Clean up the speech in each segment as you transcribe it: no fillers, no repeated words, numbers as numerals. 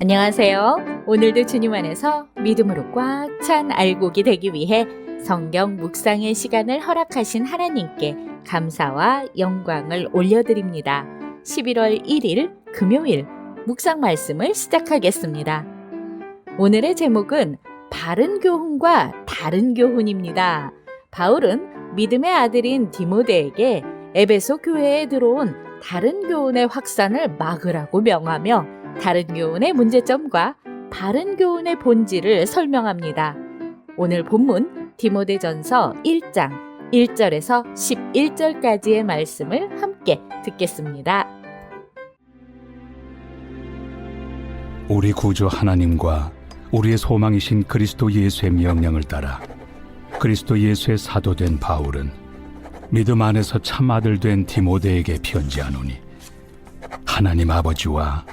안녕하세요. 오늘도 주님 안에서 믿음으로 꽉 찬 알곡이 되기 위해 성경 묵상의 시간을 허락하신 하나님께 감사와 영광을 올려드립니다. 11월 1일 금요일 묵상 말씀을 시작하겠습니다. 오늘의 제목은 바른 교훈과 다른 교훈입니다. 바울은 믿음의 아들인 디모데에게 에베소 교회에 들어온 다른 교훈의 확산을 막으라고 명하며 다른 교훈의 문제점과 바른 교훈의 본질을 설명합니다. 오늘 본문 디모데전서 1장 1절에서 11절까지의 말씀을 함께 듣겠습니다. 우리 구주 하나님과 우리의 소망이신 그리스도 예수의 명령을 따라 그리스도 예수의 사도된 바울은 믿음 안에서 참 아들 된 디모데에게 편지하노니 하나님 아버지와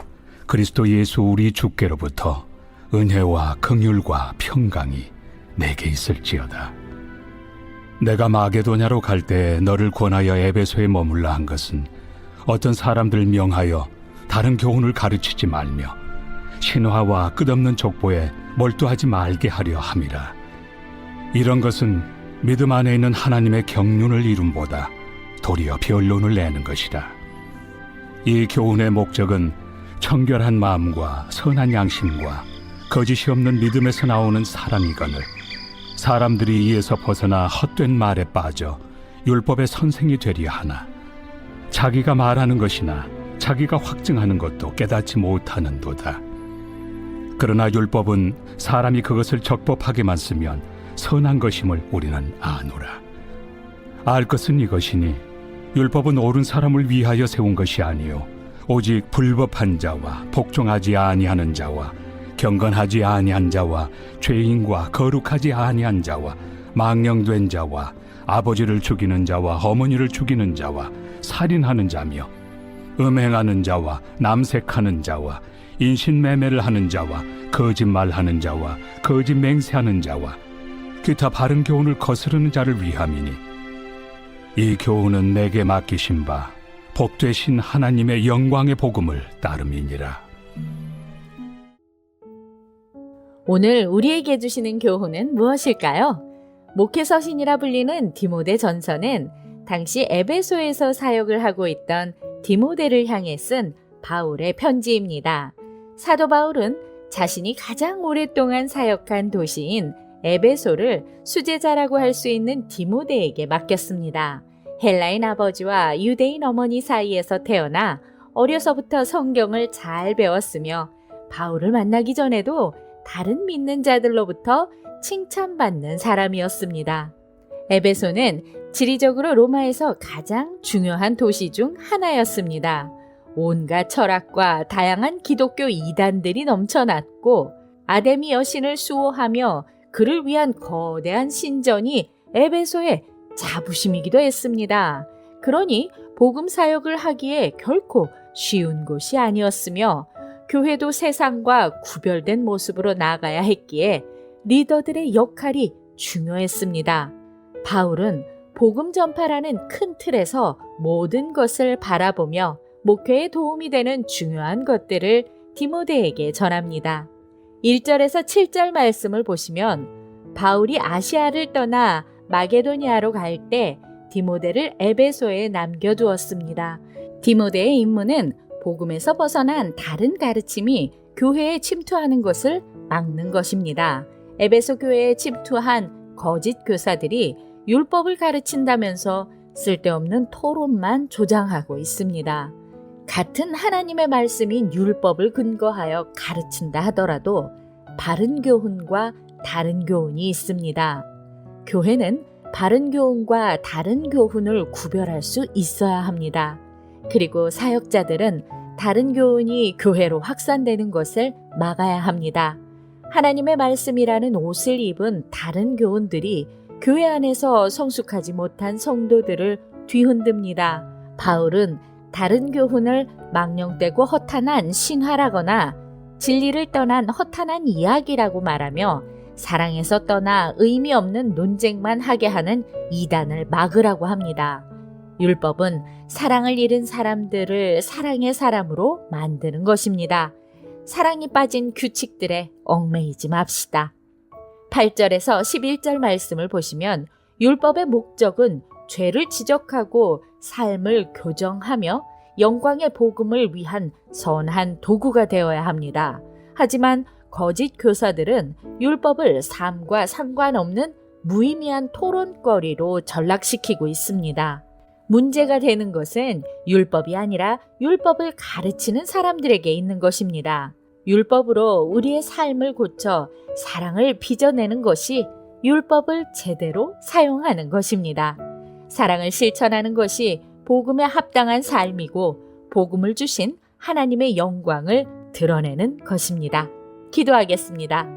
그리스도 예수 우리 주께로부터 은혜와 긍휼과 평강이 내게 있을지어다. 내가 마게도냐로 갈 때 너를 권하여 에베소에 머물라 한 것은 어떤 사람들 명하여 다른 교훈을 가르치지 말며 신화와 끝없는 족보에 몰두하지 말게 하려 함이라. 이런 것은 믿음 안에 있는 하나님의 경륜을 이룸보다 도리어 변론을 내는 것이라. 이 교훈의 목적은 청결한 마음과 선한 양심과 거짓이 없는 믿음에서 나오는 사랑이거늘 사람들이 이에서 벗어나 헛된 말에 빠져 율법의 선생이 되려 하나 자기가 말하는 것이나 자기가 확증하는 것도 깨닫지 못하는도다. 그러나 율법은 사람이 그것을 적법하게만 쓰면 선한 것임을 우리는 아노라. 알 것은 이것이니 율법은 옳은 사람을 위하여 세운 것이 아니요 오직 불법한 자와 복종하지 아니하는 자와 경건하지 아니한 자와 죄인과 거룩하지 아니한 자와 망령된 자와 아버지를 죽이는 자와 어머니를 죽이는 자와 살인하는 자며 음행하는 자와 남색하는 자와 인신매매를 하는 자와 거짓말하는 자와 거짓 맹세하는 자와 기타 바른 교훈을 거스르는 자를 위함이니 이 교훈은 내게 맡기신 바 복되신 하나님의 영광의 복음을 따름이니라. 오늘 우리에게 주시는 교훈은 무엇일까요? 목회서신이라 불리는 디모데 전서는 당시 에베소에서 사역을 하고 있던 디모데를 향해 쓴 바울의 편지입니다. 사도 바울은 자신이 가장 오랫동안 사역한 도시인 에베소를 수제자라고 할 수 있는 디모데에게 맡겼습니다. 헬라인 아버지와 유대인 어머니 사이에서 태어나 어려서부터 성경을 잘 배웠으며 바울을 만나기 전에도 다른 믿는 자들로부터 칭찬받는 사람이었습니다. 에베소는 지리적으로 로마에서 가장 중요한 도시 중 하나였습니다. 온갖 철학과 다양한 기독교 이단들이 넘쳐났고 아데미 여신을 수호하며 그를 위한 거대한 신전이 에베소의 자부심이기도 했습니다. 그러니 복음 사역을 하기에 결코 쉬운 곳이 아니었으며 교회도 세상과 구별된 모습으로 나가야 했기에 리더들의 역할이 중요했습니다. 바울은 복음 전파라는 큰 틀에서 모든 것을 바라보며 목회에 도움이 되는 중요한 것들을 디모데에게 전합니다. 1절에서 7절 말씀을 보시면 바울이 아시아를 떠나 마게도니아로 갈 때 디모데를 에베소에 남겨두었습니다. 디모데의 임무는 복음에서 벗어난 다른 가르침이 교회에 침투하는 것을 막는 것입니다. 에베소 교회에 침투한 거짓 교사들이 율법을 가르친다면서 쓸데없는 토론만 조장하고 있습니다. 같은 하나님의 말씀인 율법을 근거하여 가르친다 하더라도 바른 교훈과 다른 교훈이 있습니다. 교회는 바른 교훈과 다른 교훈을 구별할 수 있어야 합니다. 그리고 사역자들은 다른 교훈이 교회로 확산되는 것을 막아야 합니다. 하나님의 말씀이라는 옷을 입은 다른 교훈들이 교회 안에서 성숙하지 못한 성도들을 뒤흔듭니다. 바울은 다른 교훈을 망령되고 허탄한 신화라거나 진리를 떠난 허탄한 이야기라고 말하며 사랑에서 떠나 의미 없는 논쟁만 하게 하는 이단을 막으라고 합니다. 율법은 사랑을 잃은 사람들을 사랑의 사람으로 만드는 것입니다. 사랑이 빠진 규칙들에 얽매이지 맙시다. 8절에서 11절 말씀을 보시면 율법의 목적은 죄를 지적하고 삶을 교정하며 영광의 복음을 위한 선한 도구가 되어야 합니다. 하지만 거짓 교사들은 율법을 삶과 상관없는 무의미한 토론거리로 전락시키고 있습니다. 문제가 되는 것은 율법이 아니라 율법을 가르치는 사람들에게 있는 것입니다. 율법으로 우리의 삶을 고쳐 사랑을 빚어내는 것이 율법을 제대로 사용하는 것입니다. 사랑을 실천하는 것이 복음에 합당한 삶이고 복음을 주신 하나님의 영광을 드러내는 것입니다. 기도하겠습니다.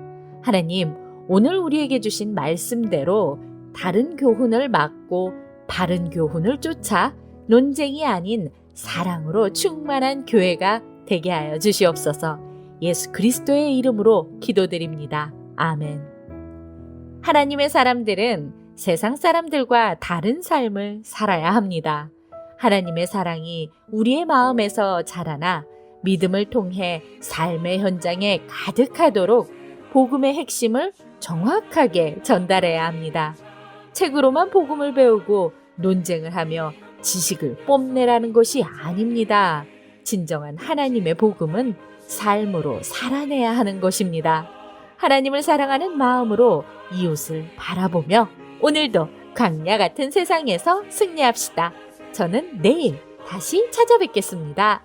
하나님, 오늘 우리에게 주신 말씀대로 다른 교훈을 막고 바른 교훈을 쫓아 논쟁이 아닌 사랑으로 충만한 교회가 되게 하여 주시옵소서. 예수 그리스도의 이름으로 기도드립니다. 아멘. 하나님의 사람들은 세상 사람들과 다른 삶을 살아야 합니다. 하나님의 사랑이 우리의 마음에서 자라나 믿음을 통해 삶의 현장에 가득하도록 복음의 핵심을 정확하게 전달해야 합니다. 책으로만 복음을 배우고 논쟁을 하며 지식을 뽐내라는 것이 아닙니다. 진정한 하나님의 복음은 삶으로 살아내야 하는 것입니다. 하나님을 사랑하는 마음으로 이웃을 바라보며 오늘도 광야 같은 세상에서 승리합시다. 저는 내일 다시 찾아뵙겠습니다.